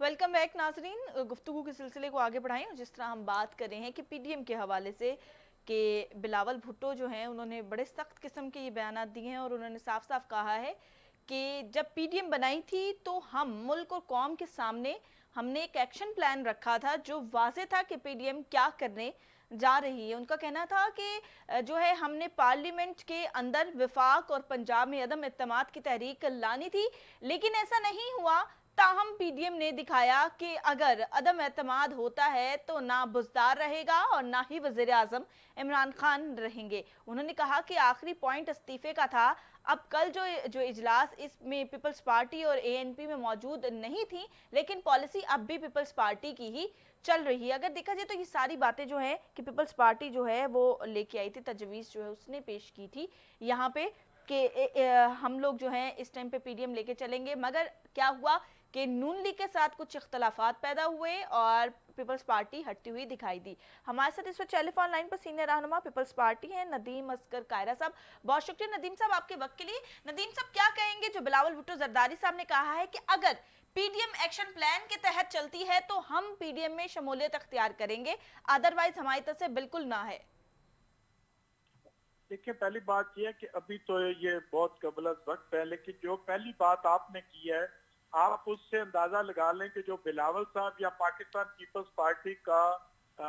Welcome back नाजरीन। गुफ्तगू के सिलसिले को आगे बढ़ाएं और जिस तरह हम बात कर रहे हैं कि पीडीएम के हवाले से कि बिलावल भुट्टो जो हैं उन्होंने बड़े सख्त किस्म के ये बयानात दिए हैं और उन्होंने साफ साफ कहा है कि जब पीडीएम बनाई थी तो हम मुल्क और कौम के सामने हमने एक एक्शन प्लान रखा था जो वाज़ेह था कि पीडीएम क्या करने जा रही है। उनका कहना था कि जो है हमने पार्लियामेंट के अंदर विफाक और पंजाब में अदम इत्तेमाद की तहरीक लानी थी, लेकिन ऐसा नहीं हुआ। ताहम पीडीएम ने दिखाया कि अगर अदम एतमाद होता है तो ना बुज़दार रहेगा और ना ही वज़ीर आज़म इमरान खान रहेंगे। उन्होंने कहा कि आखिरी पॉइंट इस्तीफे का था। अब कल जो इजलास इसमें पीपल्स पार्टी और एएनपी में मौजूद नहीं थी, लेकिन पॉलिसी अब भी पीपल्स पार्टी की ही चल रही है। अगर देखा जाए तो ये सारी बातें जो है कि पीपल्स पार्टी जो है वो लेके आई थी, तजवीज़ जो है उसने पेश की थी यहाँ पे कि हम लोग जो हैं इस टाइम पे पीडीएम लेके चलेंगे, मगर क्या हुआ कि नून लीग के साथ कुछ इख्तलाफात पैदा हुए और पीपल्स पार्टी हटती हुई दिखाई दी। हमारे साथ इस वक्त टेलीफोन लाइन पर सीनियर रहनुमा पीपल्स पार्टी हैं नदीम असगर कायरा साहब। बहुत शुक्रिया नदीम साहब आपके वक्त के लिए। नदीम साहब, क्या कहेंगे जो बिलावल भुट्टो जरदारी साहब ने कहा है कि अगर पीडीएम एक्शन प्लान के तहत चलती है तो हम पीडीएम में शमूलियत अख्तियार करेंगे, अदरवाइज हमारी तरफ से बिल्कुल ना है। देखिए, पहली बात यह है कि अभी तो ये बहुत कबल वक्त है, लेकिन जो पहली बात आपने की है आप उससे अंदाजा लगा लें कि जो बिलावल साहब या पाकिस्तान पीपल्स पार्टी का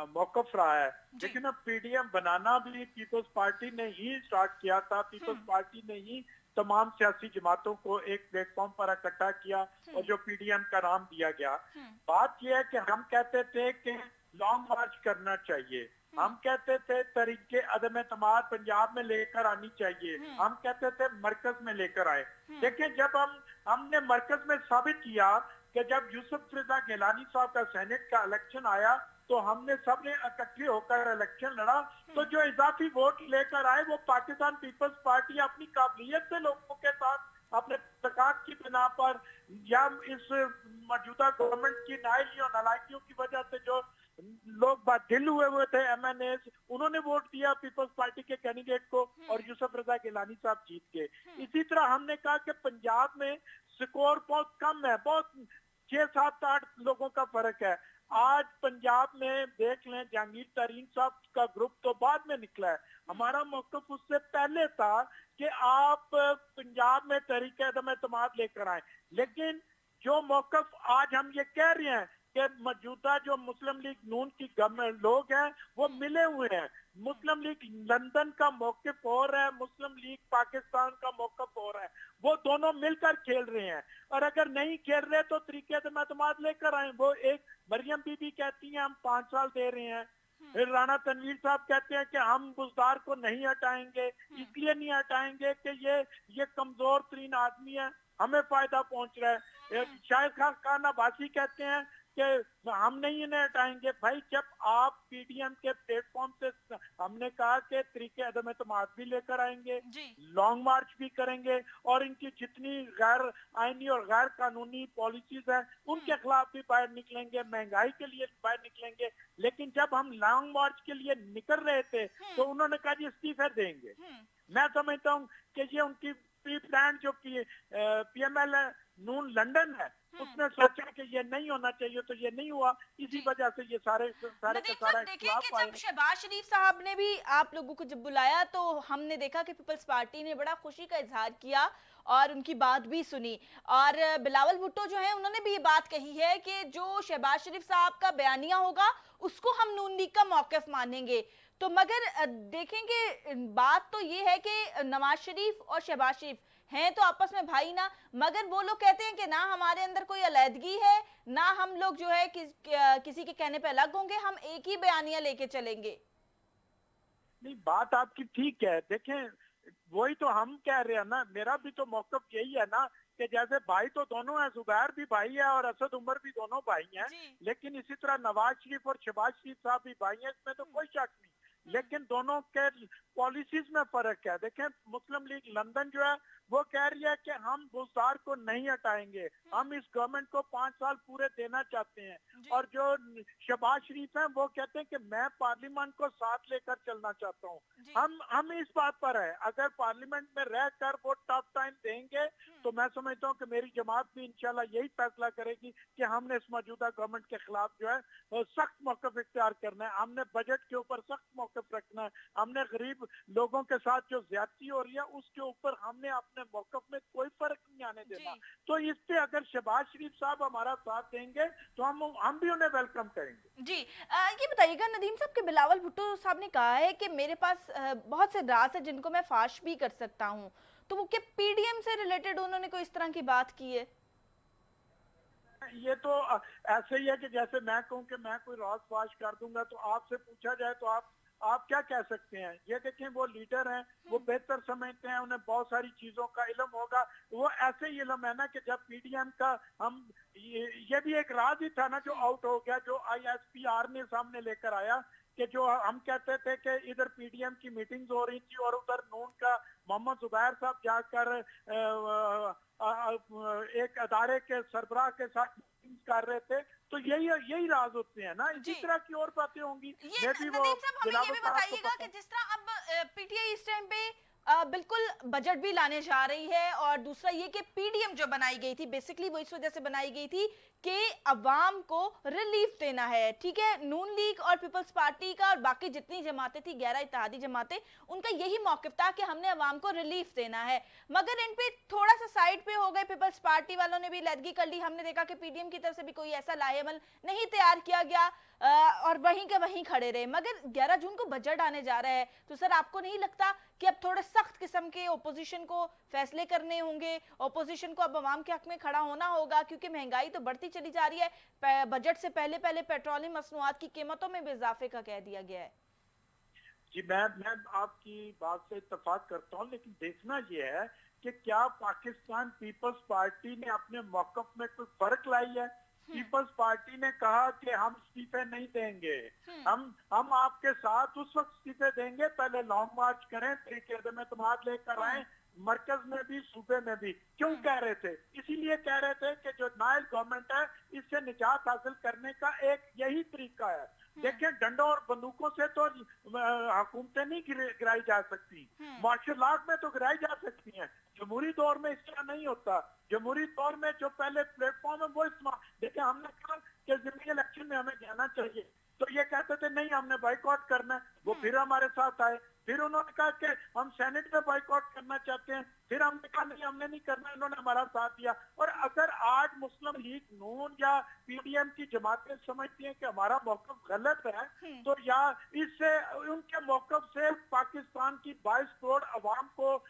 मौकफ रहा है। लेकिन अब पीडीएम बनाना भी पीपल्स पार्टी ने ही स्टार्ट किया था। पीपल्स पार्टी ने ही तमाम सियासी जमातों को एक प्लेटफॉर्म पर इकट्ठा किया और जो पीडीएम का नाम दिया गया। बात यह है कि हम कहते थे कि लॉन्ग मार्च करना चाहिए, हम कहते थे तरीके अदम एतमाद पंजाब में लेकर आनी चाहिए, हम कहते थे मरकज में लेकर आए। देखिए, जब हमने मरकज में साबित किया कि जब यूसुफ रजा गिलानी साहब का सेनेट का इलेक्शन आया तो हमने सबने इकट्ठे होकर इलेक्शन लड़ा, तो जो इजाफी वोट लेकर आए वो पाकिस्तान पीपल्स पार्टी अपनी काबिलियत से लोगों के साथ अपने तकात की बिना पर या इस मौजूदा गवर्नमेंट की नाइली और नालायकियों की वजह से जो लोग बादिल हुए थे एमएनए, उन्होंने वोट दिया पीपल्स पार्टी के कैंडिडेट को और यूसुफ रजा गिलानी साहब जीत के। इसी तरह हमने कहा कि पंजाब में स्कोर बहुत कम है, बहुत 6-7-8 लोगों का फर्क है। आज पंजाब में देख लें, जहांगीर तरीन साहब का ग्रुप तो बाद में निकला है, हमारा मौकफ उससे पहले था कि आप पंजाब में तरीके अदम एतमाद लेकर आए। लेकिन जो मौकफ आज हम ये कह रहे हैं कि मौजूदा जो मुस्लिम लीग नून की गवर्नमेंट लोग हैं वो मिले हुए हैं। मुस्लिम लीग लंदन का मौकफ और है, मुस्लिम लीग पाकिस्तान का मौकफ और है, वो दोनों मिलकर खेल रहे हैं। और अगर नहीं खेल रहे तो तरीके से एतमाद लेकर आए। वो एक मरियम बीबी कहती हैं हम 5 साल दे रहे हैं, फिर राणा तनवीर साहब कहते हैं कि हम बुजदार को नहीं हटाएंगे, इसलिए नहीं हटाएंगे कि ये कमजोर तरीन आदमी है, हमें फायदा पहुंच रहा है। शायद खान अब्बासी कहते हैं कि हम नहीं इन्हें हटाएंगे। भाई, जब आप पीडीएम के प्लेटफॉर्म से हमने कहा कि तरीके अदम एतमाद भी लेकर आएंगे, लॉन्ग मार्च भी करेंगे और इनकी जितनी गैर आईनी और गैर कानूनी पॉलिसीज हैं उनके खिलाफ भी बाहर निकलेंगे, महंगाई के लिए बाहर निकलेंगे। लेकिन जब हम लॉन्ग मार्च के लिए निकल रहे थे तो उन्होंने कहा जी इस्तीफे देंगे। मैं समझता हूँ कि ये उनकी प्री प्लान जो पीएमएल नून लंदन है उसने सोचा कि ये नहीं होना चाहिए तो ये नहीं हुआ, इसी वजह से ये सारे का सारा देखें कि जब शहबाज शरीफ साहब ने भी आप लोगों को जब बुलाया तो हमने देखा कि पीपल्स पार्टी ने बड़ा खुशी का इजहार किया और उनकी बात भी सुनी। और बिलावल भुट्टो जो है उन्होंने भी ये बात कही है कि जो शहबाज शरीफ साहब का बयानिया होगा उसको हम नून लीग का मौक़िफ़ मानेंगे। तो मगर देखेंगे बात तो ये है कि नवाज शरीफ और शहबाज शरीफ हैं तो आपस में भाई ना, मगर वो लोग कहते हैं कि ना हमारे अंदर कोई अलहदगी है, ना हम लोग जो है किसी के कहने पे अलग होंगे, हम एक ही बयानिया लेके चलेंगे। नहीं, बात आपकी ठीक है। देखें, वही तो हम कह रहे हैं ना, मेरा भी तो मौकफ यही है ना कि जैसे भाई तो दोनों हैं, जुबैर भी भाई है और असद उमर भी दोनों भाई हैं, लेकिन इसी तरह नवाज शरीफ और शहबाज शरीफ साहब भी भाई हैं, इसमें तो कोई शक नहीं। लेकिन दोनों के पॉलिसीज में फर्क है। देखें, मुस्लिम लीग लंदन जो है वो कह रही है कि हम बुजदार को नहीं हटाएंगे, हम इस गवर्नमेंट को 5 साल पूरे देना चाहते हैं। और जो शहबाज शरीफ हैं वो कहते हैं कि मैं पार्लियामेंट को साथ लेकर चलना चाहता हूँ। हम इस बात पर है, अगर पार्लियामेंट में रहकर वो टफ टाइम देंगे तो मैं समझता हूँ कि मेरी जमात भी इंशाल्लाह यही फैसला करेगी कि हमने इस मौजूदा गवर्नमेंट के खिलाफ जो है सख्त मौक़िफ़ इख्तियार करना है, हमने बजट के ऊपर सख्त मौक़िफ़ रखना है, हमने गरीब लोगों के साथ जो ज्यादती हो रही है उसके ऊपर हमने अपने मौक़िफ़ में कोई फर्क नहीं आने देना। तो इस पे अगर शहबाज शरीफ साहब हमारा साथ देंगे तो हम भी उन्हें वेलकम करेंगे। जी, ये बताइएगा नदीम साहब कि बिलावल भुट्टो साहब ने कहा है कि मेरे पास बहुत से राज है जिनको मैं फाश भी कर सकता हूं, तो वो क्या पीडीएम से रिलेटेड उन्होंने कोई इस तरह की बात की है? ये तो ऐसे ही है कि जैसे मैं कहूं कि मैं कोई राज फाश कर दूंगा तो आपसे पूछा जाए तो आप क्या कह सकते हैं? ये देखें, वो लीडर हैं, वो बेहतर समझते हैं, उन्हें बहुत सारी चीजों का इल्म होगा। वो ऐसे ही इल्म है ना कि जब पीडीएम का ये भी एक राज ही था ना जो आउट हो गया, जो आईएसपीआर ने सामने लेकर आया कि जो हम कहते थे कि इधर पीडीएम की मीटिंग्स हो रही थी और उधर नून का मोहम्मद जुबैर साहब जाकर एक अदारे के सरबराह के साथ कर रहे थे। तो यही राज होते हैं ना, इसी तरह की और बातें होंगी। ये नदीम साहब हमें ये भी बताइएगा कि जिस तरह अब पीटीआई इस टाइम पे बिल्कुल बजट भी लाने जा रही है, और दूसरा ये कि पीडीएम जो बनाई गई थी बेसिकली वो इस वजह से बनाई गई थी कि अवाम को रिलीफ देना है। ठीक है, नून लीग और पीपल्स पार्टी का और बाकी जितनी जमातें थी 11 इत्तेहादी जमातें, उनका यही मौकिफ था कि हमने अवाम को रिलीफ देना है, मगर इन पे थोड़ा सा साइड पे हो गए। पीपल्स पार्टी वालों ने भी लैदगी कर ली। हमने देखा कि पीडीएम की तरफ से भी कोई ऐसा लाहेमल नहीं तैयार किया गया और वहीं के वहीं खड़े रहे। मगर 11 जून को बजट आने जा रहा है, तो सर आपको नहीं लगता कि अब थोड़े सख्त किस्म के ओपोजिशन को फैसले करने होंगे, ओपोजिशन को अब अवाम के हक में खड़ा होना होगा, क्योंकि महंगाई तो बढ़ती चली जा रही है। बजट से पहले पहले पेट्रोलियम मसनूआत की कीमतों में भी इजाफे का कह दिया गया है। जी, मैं आपकी बात से इत्तेफाक करता हूँ, लेकिन देखना यह है कि क्या पाकिस्तान पीपल्स पार्टी ने अपने मौक़िफ़ में कोई फर्क लाई है? पीपल्स पार्टी ने कहा कि हम इस्तीफे नहीं देंगे, हम आपके साथ उस वक्त इस्तीफे देंगे, पहले लॉन्ग मार्च करें, तरीके से एतमाद लेकर आए, मरकज में भी सूबे में भी। क्यों कह रहे थे? इसीलिए कह रहे थे कि जो नाइल गवर्नमेंट है इससे निजात हासिल करने का एक यही तरीका है। देखिए, डंडों और बंदूकों से तो हुकूमतें नहीं गिराई जा सकती, मार्शल आर्ट में तो गिराई जा सकती हैं। जमहूरी दौर में इस तरह नहीं होता। जमहूरी दौर में जो पहले प्लेटफॉर्म है वो इस्तेमाल, देखिए हमने कहा कि ज़िमनी इलेक्शन में हमें जाना चाहिए, तो ये कहते थे नहीं हमने बाइकआउट करना है, वो फिर हमारे साथ आए। फिर उन्होंने कहा कि हम सेनेट में बाइकआउट करना चाहते हैं, फिर हमने कहा नहीं हमने नहीं करना, इन्होंने हमारा साथ दिया। और अगर आज मुस्लिम लीग नून या पीडीएम की जमातें समझती हैं कि हमारा मौक़िफ़ गलत है, तो या इससे उनके मौक़िफ़ से पाकिस्तान की 22 करोड़ अवाम को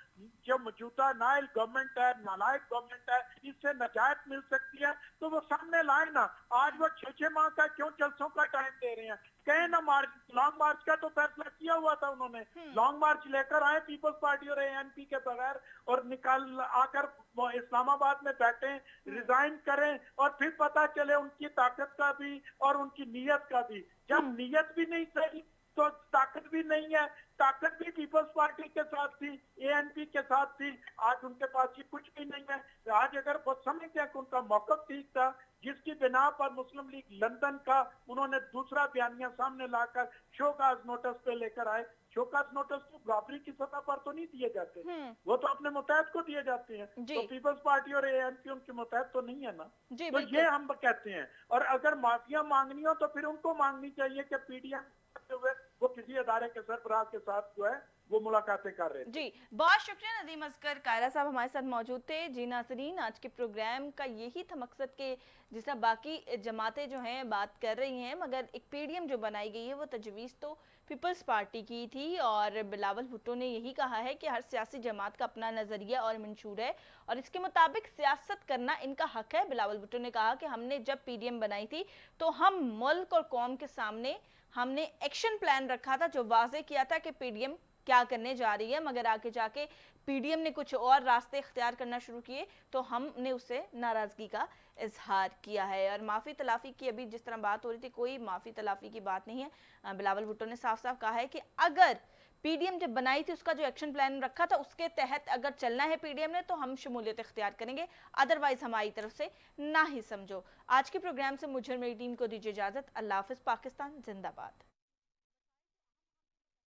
जो मौजूदा नाइल गवर्नमेंट है, नालायक गवर्नमेंट है, इससे नजात मिल सकती है, तो वो सामने लाए ना। आज वो 6 माह का क्यों जलसों का टाइम दे रहे हैं? कहे ना लॉन्ग मार्च का तो फैसला किया हुआ था उन्होंने, लॉन्ग मार्च लेकर आए पीपल्स पार्टी और एएनपी के बगैर, और निकाल आकर इस्लामाबाद में बैठे, रिजाइन करें, और फिर पता चले उनकी ताकत का भी और उनकी नीयत का भी। जब नीयत भी नहीं सही तो ताकत भी नहीं है। ताकत भी पीपल्स पार्टी के साथ थी, एएनपी के साथ थी, आज उनके पास ये कुछ भी नहीं है। आज अगर वो समझते हैं कि उनका मौक़िफ़ ठीक था, जिसकी बिना पर मुस्लिम लीग लंदन का उन्होंने दूसरा बयानिया सामने लाकर शोकाज नोटिस पे लेकर आए। शोकाज नोटिस तो बराबरी की सतह पर तो नहीं दिए जाते, वो तो अपने मुतहद को दिए जाते हैं। तो पीपल्स पार्टी और एएनपी उनके मुतहद तो नहीं है ना। तो ये हम कहते हैं। और अगर माफिया मांगनी हो तो फिर उनको मांगनी चाहिए कि पीडीएम हुए वो किसी अदारे के सरबराह के साथ जो है वो मुलाकातें कर रहे थे। जी, बहुत शुक्रिया नदीम असगर कायरा साहब हमारे साथ मौजूद थे। जी नाज़रीन, आज के प्रोग्राम का यही था मकसद के जिस तरह बाकी जमातें जो हैं बात कर रही हैं, मगर एक पीडीएम जो बनाई गई है वो तजवीज़ तो पीपल्स पार्टी की थी, और बिलावल भुट्टो ने यही कहा है कि हर सियासी जमात का अपना नज़रिया और मंशूर है और इसके मुताबिक सियासत करना इनका हक है। बिलावल भुट्टो ने कहा कि हमने जब पीडीएम बनाई थी तो हम मुल्क और कौम के सामने हमने एक्शन प्लान रखा था, जो वाज़े किया था कि पीडीएम क्या करने जा रही है, मगर आगे जाके पीडीएम ने कुछ और रास्ते इख्तियार करना शुरू किए तो हमने उससे नाराज़गी का इजहार किया है। और माफ़ी तलाफ़ी की अभी जिस तरह बात हो रही थी, कोई माफ़ी तलाफ़ी की बात नहीं है। बिलावल भुट्टो ने साफ साफ कहा है कि अगर पीडीएम जब बनाई थी उसका जो एक्शन प्लान रखा था उसके तहत अगर चलना है पीडीएम ने तो हम शमूलियत इख्तियार करेंगे, अदरवाइज हमारी तरफ से ना ही समझो। आज के प्रोग्राम से मुझे और मेरी टीम को दीजिए इजाजत। अल्लाह हाफिज। पाकिस्तान जिंदाबाद।